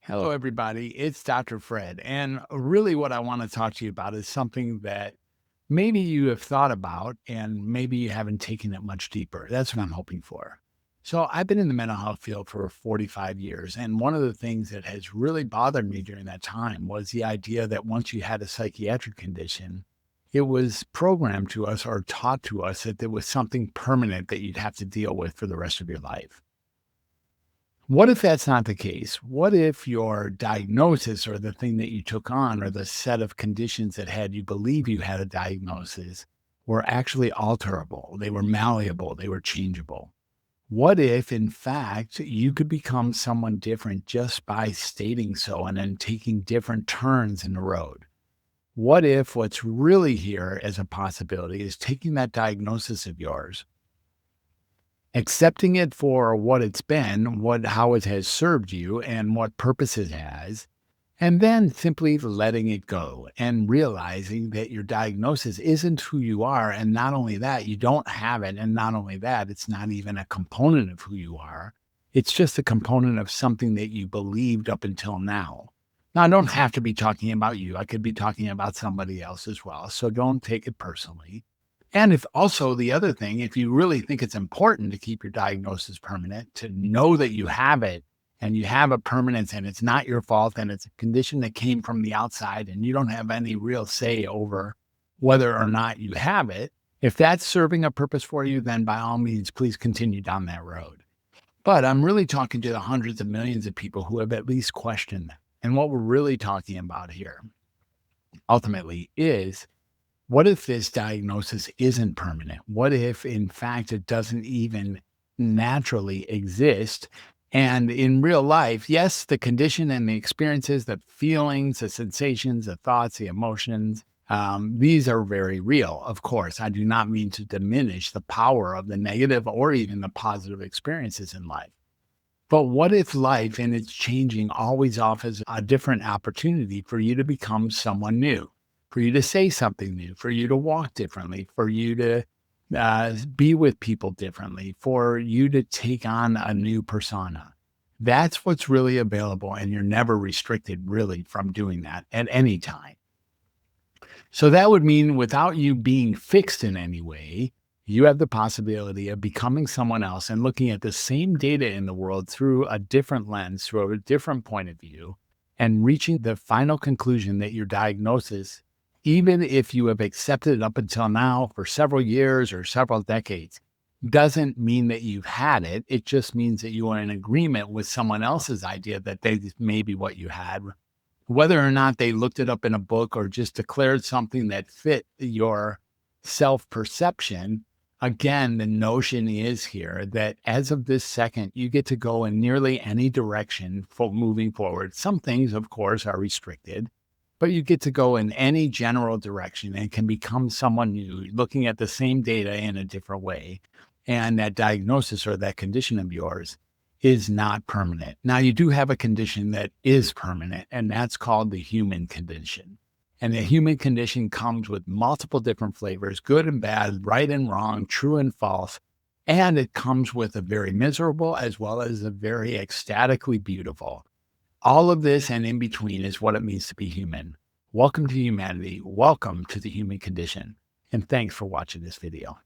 Hello, everybody. It's Dr. Fred. And really, what I want to talk to you about is something that maybe you have thought about and maybe you haven't taken it much deeper. That's what I'm hoping for. So, I've been in the mental health field for 45 years. And one of the things that has really bothered me during that time was the idea that once you had a psychiatric condition, it was programmed to us or taught to us that there was something permanent that you'd have to deal with for the rest of your life. What if that's not the case? What if your diagnosis or the thing that you took on or the set of conditions that had you believe you had a diagnosis were actually alterable? They were malleable, they were changeable. What if, in fact, you could become someone different just by stating so and then taking different turns in the road? What if what's really here as a possibility is taking that diagnosis of yours, accepting it for what it's been, how it has served you and what purpose it has, and then simply letting it go and realizing that your diagnosis isn't who you are. And not only that, you don't have it. And not only that, it's not even a component of who you are. It's just a component of something that you believed up until now. Now, I don't have to be talking about you. I could be talking about somebody else as well. So don't take it personally. And if also the other thing, if you really think it's important to keep your diagnosis permanent, to know that you have it and you have a permanence and it's not your fault and it's a condition that came from the outside and you don't have any real say over whether or not you have it, if that's serving a purpose for you, then by all means, please continue down that road. But I'm really talking to the hundreds of millions of people who have at least questioned that. And what we're really talking about here ultimately is, what if this diagnosis isn't permanent? What if, in fact, it doesn't even naturally exist? And in real life, yes, the condition and the experiences, the feelings, the sensations, the thoughts, the emotions, these are very real. Of course, I do not mean to diminish the power of the negative or even the positive experiences in life. But what if life and its changing always offers a different opportunity for you to become someone new, for you to say something new, for you to walk differently, for you to be with people differently, for you to take on a new persona? That's what's really available. And you're never restricted really from doing that at any time. So that would mean without you being fixed in any way, you have the possibility of becoming someone else and looking at the same data in the world through a different lens, through a different point of view, and reaching the final conclusion that your diagnosis, even if you have accepted it up until now for several years or several decades, doesn't mean that you've had it. It just means that you are in agreement with someone else's idea that they may be what you had, whether or not they looked it up in a book or just declared something that fit your self-perception. Again, the notion is here that as of this second, you get to go in nearly any direction for moving forward. Some things, of course, are restricted, but you get to go in any general direction and can become someone new, looking at the same data in a different way. And that diagnosis or that condition of yours is not permanent. Now, you do have a condition that is permanent, and that's called the human condition. And the human condition comes with multiple different flavors, good and bad, right and wrong, true and false. And it comes with a very miserable as well as a very ecstatically beautiful. All of this and in between is what it means to be human. Welcome to humanity. Welcome to the human condition. And thanks for watching this video.